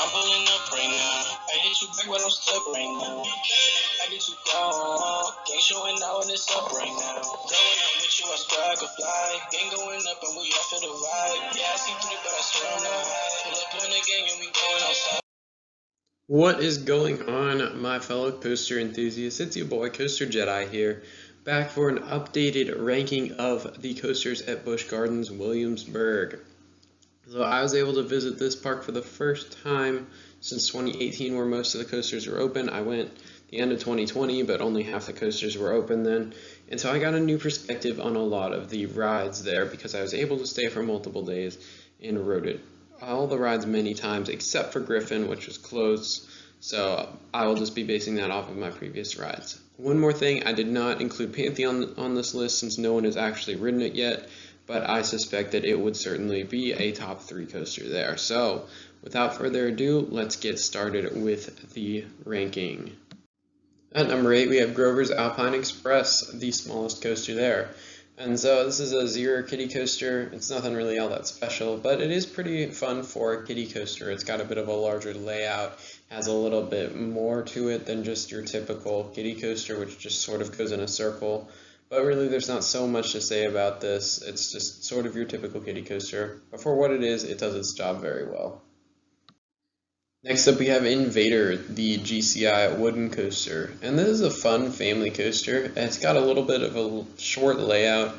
I'm pulling up right now. I hit you back when I'm stuck right now. I get you gone. Gang showing out and it's up right now. Growing up with you, I swear I could fly. Gang going up and we off of the ride. Yeah, I see through, but I swear I'm not high. Pull up on the gang and we going outside. What is going on, my fellow coaster enthusiasts? It's your boy, Coaster Jedi here, back for an updated ranking of the coasters at Busch Gardens, Williamsburg. So I was able to visit this park for the first time since 2018, where most of the coasters were open. I went the end of 2020, but only half the coasters were open then. And so I got a new perspective on a lot of the rides there because I was able to stay for multiple days and rode it all the rides many times except for Griffin, which was closed, so I will just be basing that off of my previous rides. One more thing, I did not include Pantheon on this list since no one has actually ridden it yet, but I suspect that it would certainly be a top 3 coaster there. So without further ado, let's get started with the ranking. At number 8, we have Grover's Alpine Express, the smallest coaster there. And so this is a zero kiddie coaster. It's nothing really all that special, but it is pretty fun for a kiddie coaster. It's got a bit of a larger layout, has a little bit more to it than just your typical kiddie coaster, which just sort of goes in a circle. But really there's not so much to say about this. It's just sort of your typical kiddie coaster. But for what it is, it does its job very well. Next up we have Invader, the GCI wooden coaster, and this is a fun family coaster. It's got a little bit of a short layout,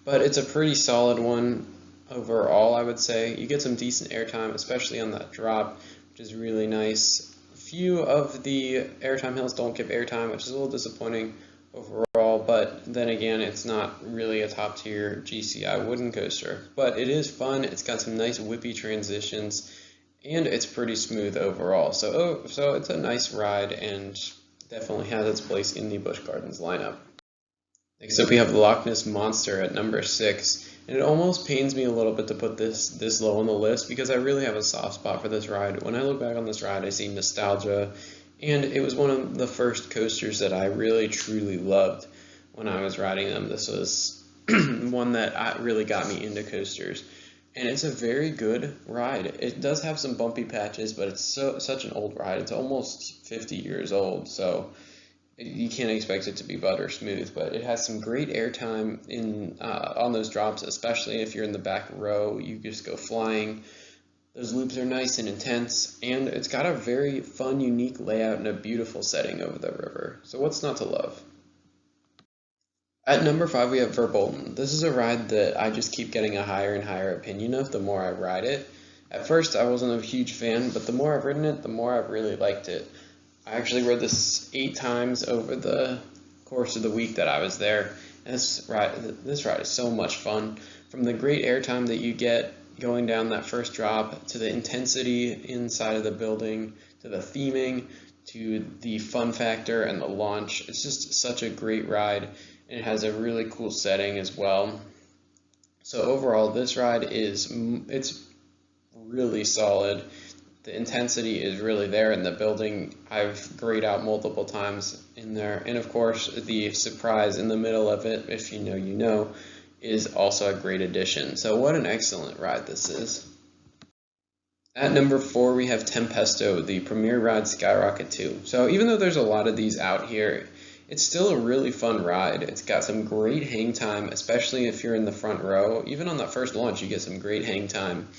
but it's a pretty solid one overall, I would say. You get some decent airtime, especially on that drop, which is really nice. A few of the airtime hills don't give airtime, which is a little disappointing overall, but then again, it's not really a top tier GCI wooden coaster. But it is fun, it's got some nice whippy transitions, and it's pretty smooth overall. So it's a nice ride and definitely has its place in the Busch Gardens lineup. Next up we have the Loch Ness Monster at number 6. And it almost pains me a little bit to put this low on the list because I really have a soft spot for this ride. When I look back on this ride, I see nostalgia, and it was one of the first coasters that I really truly loved when I was riding them. This was one that really got me into coasters. And it's a very good ride. It does have some bumpy patches, but it's such an old ride. It's almost 50 years old, so you can't expect it to be butter smooth. But it has some great airtime on those drops, especially if you're in the back row. You just go flying. Those loops are nice and intense, and it's got a very fun, unique layout and a beautiful setting over the river. So what's not to love? At number 5, we have Verbolten. This is a ride that I just keep getting a higher and higher opinion of the more I ride it. At first, I wasn't a huge fan, but the more I've ridden it, the more I've really liked it. I actually rode this 8 times over the course of the week that I was there. And this ride is so much fun. From the great airtime that you get going down that first drop, to the intensity inside of the building, to the theming, to the fun factor and the launch. It's just such a great ride. It has a really cool setting as well. So overall, this ride it's really solid. The intensity is really there in the building. I've grayed out multiple times in there. And of course, the surprise in the middle of it, if you know, you know, is also a great addition. So what an excellent ride this is. At number 4, we have Tempesto, the premier ride Skyrocket 2. So even though there's a lot of these out here, it's still a really fun ride. It's got some great hang time, especially if you're in the front row. Even on that first launch, you get some great hang time.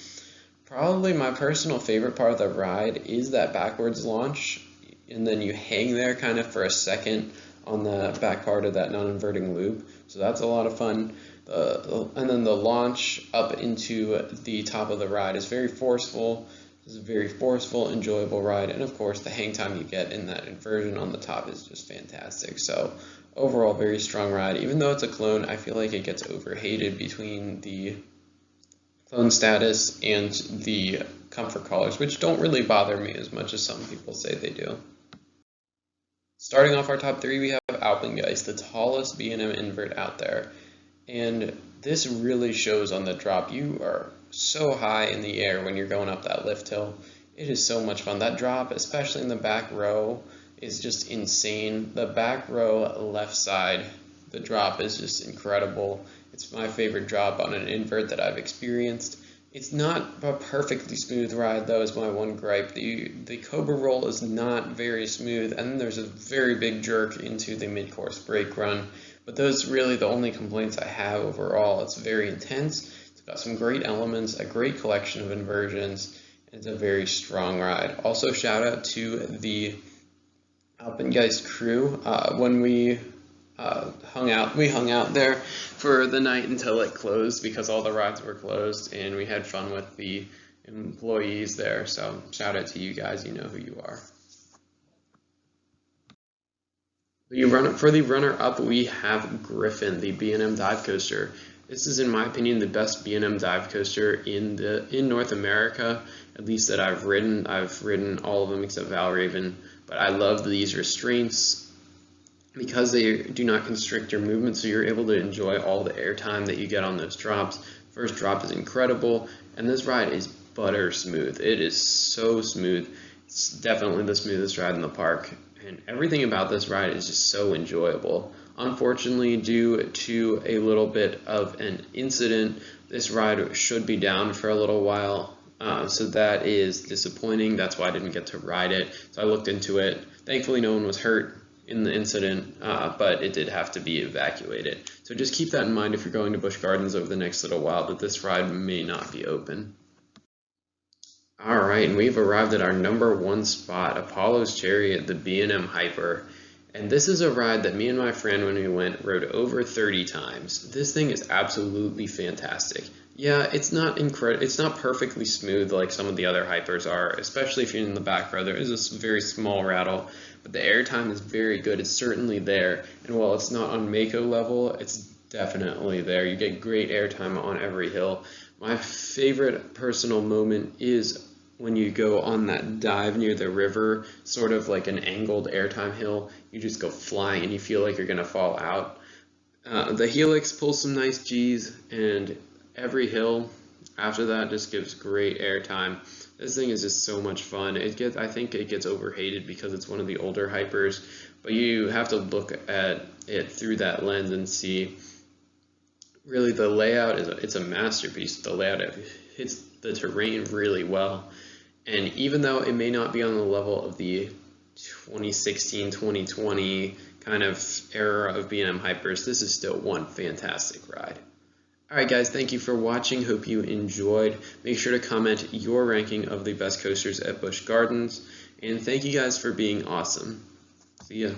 Probably my personal favorite part of the ride is that backwards launch, and then you hang there kind of for a second on the back part of that non-inverting loop. So that's a lot of fun. And then the launch up into the top of the ride is very forceful. It's a very forceful, enjoyable ride, and of course the hang time you get in that inversion on the top is just fantastic. So overall, very strong ride. Even though it's a clone, I feel like it gets overhated between the clone status and the comfort collars, which don't really bother me as much as some people say they do. Starting off our top 3, we have Alpine, the tallest B&M invert out there. And this really shows on the drop. You are so high in the air when you're going up that lift hill. It is so much fun. That drop, especially in the back row, is just insane. The back row left side, the drop is just incredible. It's my favorite drop on an invert that I've experienced. It's not a perfectly smooth ride, though, is my one gripe. The Cobra roll is not very smooth, and then there's a very big jerk into the mid-course brake run. But those are really the only complaints I have overall. It's very intense. It's got some great elements, a great collection of inversions, and it's a very strong ride. Also, shout out to the Alpine crew. When we hung out there for the night until it closed because all the rides were closed, and we had fun with the employees there. So shout out to you guys, you know who you are. For the runner-up, we have Griffin, the B&M dive coaster. This is, in my opinion, the best B&M dive coaster in North America, at least that I've ridden. I've ridden all of them except Valraven, but I love these restraints because they do not constrict your movement, so you're able to enjoy all the airtime that you get on those drops. First drop is incredible, and this ride is butter smooth. It is so smooth. It's definitely the smoothest ride in the park, and everything about this ride is just so enjoyable. Unfortunately, due to a little bit of an incident, this ride should be down for a little while, so that is disappointing. That's why I didn't get to ride it. So I looked into it. Thankfully, no one was hurt in the incident, but it did have to be evacuated. So just keep that in mind if you're going to Busch Gardens over the next little while, that this ride may not be open. Alright, and we've arrived at our number 1 spot, Apollo's Chariot, the B&M Hyper. And this is a ride that me and my friend, when we went, rode over 30 times. This thing is absolutely fantastic. Yeah, it's not perfectly smooth like some of the other hypers are, especially if you're in the back row. There is a very small rattle, but the airtime is very good. It's certainly there, and while it's not on Mako level, it's definitely there. You get great airtime on every hill. My favorite personal moment is when you go on that dive near the river, sort of like an angled airtime hill. You just go flying and you feel like you're going to fall out. The Helix pulls some nice G's, and every hill after that just gives great airtime. This thing is just so much fun. I think it gets overhated because it's one of the older hypers, but you have to look at it through that lens and see. Really, the layout it's a masterpiece. The layout hits the terrain really well, and even though it may not be on the level of the 2016-2020 kind of era of B&M hypers, this is still one fantastic ride. Alright guys, thank you for watching. Hope you enjoyed. Make sure to comment your ranking of the best coasters at Busch Gardens, and thank you guys for being awesome. See ya.